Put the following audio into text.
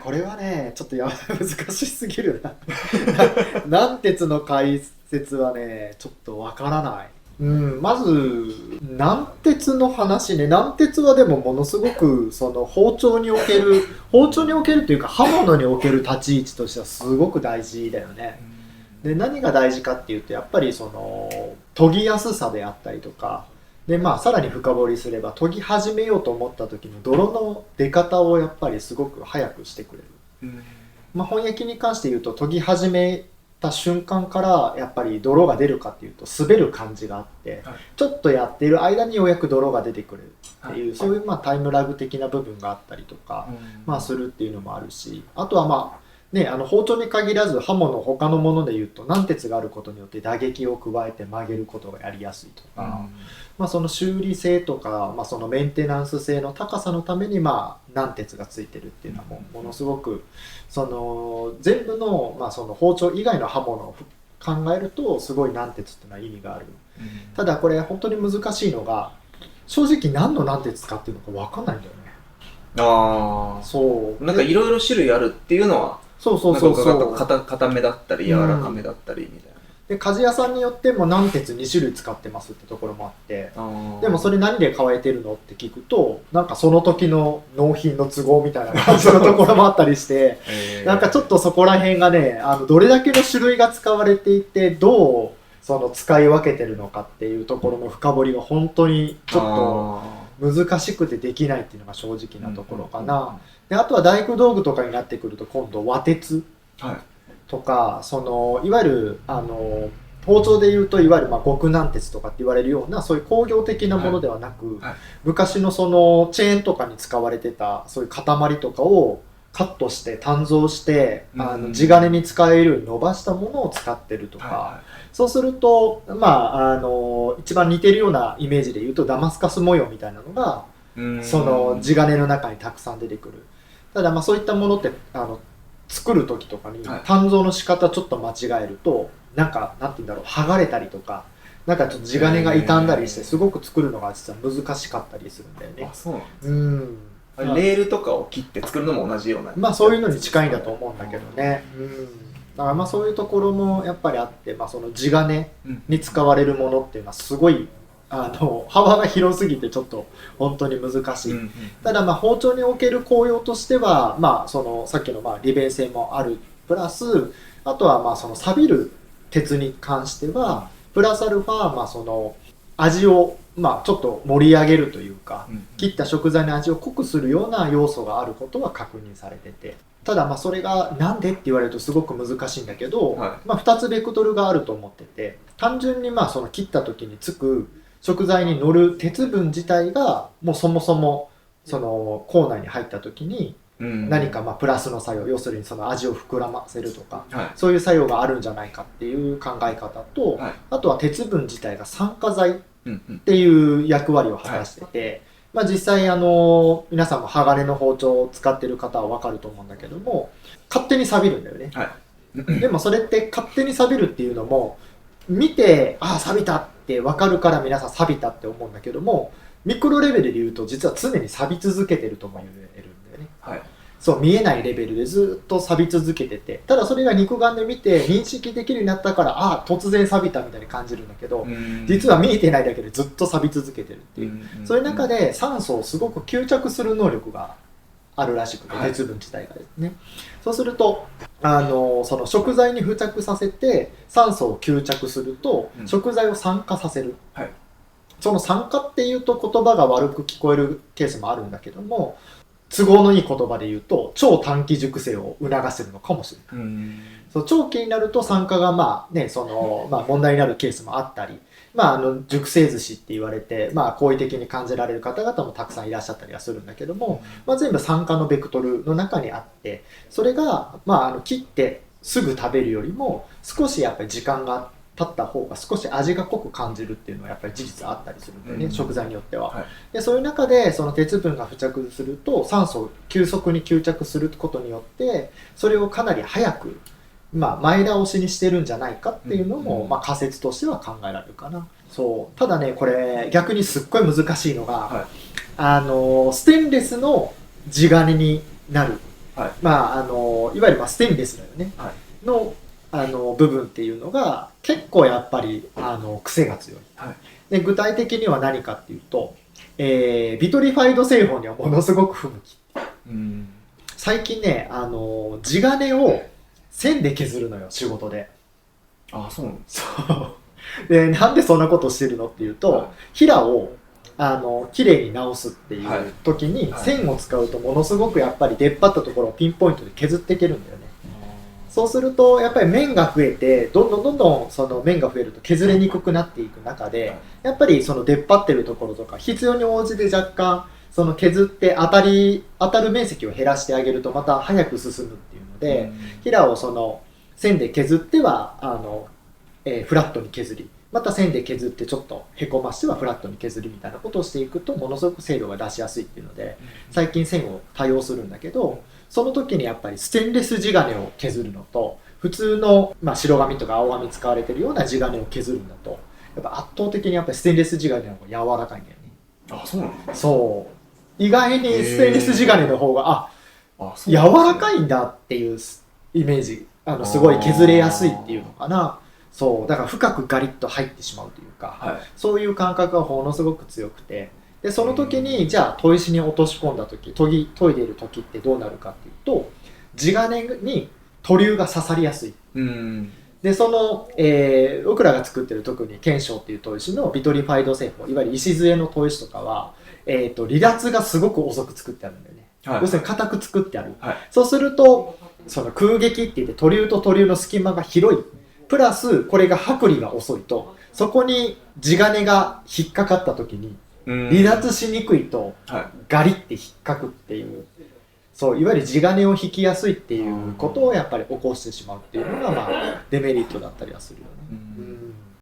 これはねちょっと難しすぎるな軟鉄の解説はねちょっとわからない。うん、まず軟鉄の話ね。軟鉄はでもものすごくその包丁におけるというか刃物における立ち位置としてはすごく大事だよね。で何が大事かっていうとやっぱりその研ぎやすさであったりとかで、まあ、さらに深掘りすれば研ぎ始めようと思った時の泥の出方をやっぱりすごく早くしてくれる。まあ、本焼きに関して言うと研ぎ始めた瞬間からやっぱり泥が出るかっていうと滑る感じがあって、はい、ちょっとやっている間にようやく泥が出てくるっていう、はい、そういうまあタイムラグ的な部分があったりとか、まあ、するっていうのもあるし、あとはまあね、包丁に限らず刃物他のものでいうと軟鉄があることによって打撃を加えて曲げることがやりやすいとか、まあ、その修理性とか、まあ、そのメンテナンス性の高さのためにまあ軟鉄がついてるっていうのはものすごくその全部の、まあ、その包丁以外の刃物を考えるとすごい軟鉄っていうのは意味がある。ただこれ本当に難しいのが正直何の軟鉄使ってるのか分かんないんだよね。ああ、そうなんかいろいろ種類あるっていうのはそう硬めだったり柔らかめだったりみたいな。で鍛冶屋さんによっても軟鉄2種類使ってますってところもあって、でもそれ何で乾いてるのって聞くとなんかその時の納品の都合みたいな感じのところもあったりしてなんかちょっとそこら辺がねどれだけの種類が使われていてどうその使い分けてるのかっていうところの深掘りが本当にちょっと難しくてできないっていうのが正直なところかな。であとは大工道具とかになってくると今度和鉄とか、はい、そのいわゆる包丁でいうといわゆるまあ極軟鉄とかって言われるようなそういう工業的なものではなく、はいはい、昔のそのチェーンとかに使われてたそういう塊とかをカットして鍛造して地金に使えるように伸ばしたものを使ってるとか、はいはい、そうするとまあ一番似てるようなイメージで言うとダマスカス模様みたいなのがその地金の中にたくさん出てくる。ただまあそういったものって作る時とかに鍛造の仕方ちょっと間違えるとなんて言うんだろう剥がれたりとかなんかちょっと地金が傷んだりしてすごく作るのが実は難しかったりするんだよね。あ、そうなんですね。レールとかを切って作るのも同じような、まあそういうのに近いんだと思うんだけどね。だからまあそういうところもやっぱりあって、まあ、その地金に使われるものっていうのはすごい幅が広すぎてちょっと本当に難しい。ただまあ包丁における効用としては、まあ、そのさっきのまあ利便性もあるプラスあとはまあその錆びる鉄に関してはプラスアルファまあその味をまあちょっと盛り上げるというか切った食材の味を濃くするような要素があることは確認されてて、ただまあそれがなんでって言われるとすごく難しいんだけど、まあ2つベクトルがあると思ってて、単純にまあその切った時につく食材に乗る鉄分自体がもうそもそもその口内に入った時に何かまあプラスの作用、要するにその味を膨らませるとか、そういう作用があるんじゃないかっていう考え方と、あとは鉄分自体が酸化剤っていう役割を果たしてて、まあ、実際皆さんも鋼の包丁を使ってる方は分かると思うんだけども勝手に錆びるんだよね。でもそれって勝手に錆びるっていうのも見て錆びたって分かるから皆さん錆びたって思うんだけども、ミクロレベルで言うと実は常に錆び続けてるとも言えるんだよね。そう見えないレベルでずっと錆び続けてて、ただそれが肉眼で見て認識できるようになったから突然錆びたみたいに感じるんだけど、実は見えてないだけでずっと錆び続けてるっていう、そういう中で酸素をすごく吸着する能力があるらしくて、鉄分自体がですね。そうするとその食材に付着させて酸素を吸着すると食材を酸化させる、その酸化っていうと言葉が悪く聞こえるケースもあるんだけども、都合のいい言葉で言うと超短期熟成を促せるのかもしれない。そう長期になると酸化がまあ、ね、問題になるケースもあったり、熟成寿司って言われて、好意的に感じられる方々もたくさんいらっしゃったりはするんだけども、全部酸化のベクトルの中にあって、それが、切ってすぐ食べるよりも少しやっぱり時間が経った方が少し味が濃く感じるっていうのはやっぱり事実あったりするんだよね、食材によっては。でそういう中でその鉄分が付着すると酸素を急速に吸着することによってそれをかなり早く、前倒しにしてるんじゃないかっていうのも、仮説としては考えられるかな。そうただねこれ逆にすっごい難しいのが、ステンレスの地金になるはい、いわゆるステンレスだよね、はい、の部分っていうのが結構やっぱり癖が強い、はい、で具体的には何かっていうと、ビトリファイド製法にはものすごく不向き。最近ね地金を線で削るのよ、仕事で。あ、そうなんですか。でなんでそんなことしてるのっていうと、はい、平を綺麗に直すっていう時に線を使うとものすごくやっぱり出っ張ったところをピンポイントで削っていけるんだよね。そうするとやっぱり面が増えてどんどんその面が増えると削れにくくなっていく中で、やっぱりその出っ張ってるところとか必要に応じて若干その削って当たる面積を減らしてあげるとまた早く進むっていうので、平をその線で削ってはフラットに削り、また線で削ってちょっとへこましてはフラットに削りみたいなことをしていくとものすごく精度が出しやすいっていうので最近線を多用するんだけど、その時にやっぱりステンレス地金を削るのと普通の、白紙とか青紙使われてるような地金を削るんだとやっぱ圧倒的にやっぱりステンレス地金の方が柔らかいんだよね。あ、そうなの？そう、意外にステンレス地金の方が柔らかいんだっていうイメージ、すごい削れやすいっていうのかな。そうだから深くガリッと入ってしまうというか、はい、そういう感覚がものすごく強くて、でその時にじゃあ砥石に落とし込んだ時研いでいる時ってどうなるかっていうと地金に塗料が刺さりやすい。でその、僕らが作ってる特に顕彰っていう砥石のビトリファイド製法、いわゆる礎の砥石とかは、離脱がすごく遅く作ってあるんだよね、はい、要するに硬く作ってある、はい、そうするとその空撃って言って塗料と塗料の隙間が広いプラスこれが剥離が遅いとそこに地金が引っかかった時に離脱しにくいとガリって引っかくっていう、そういわゆる地金を引きやすいっていうことをやっぱり起こしてしまうっていうのがデメリットだったりはするよね。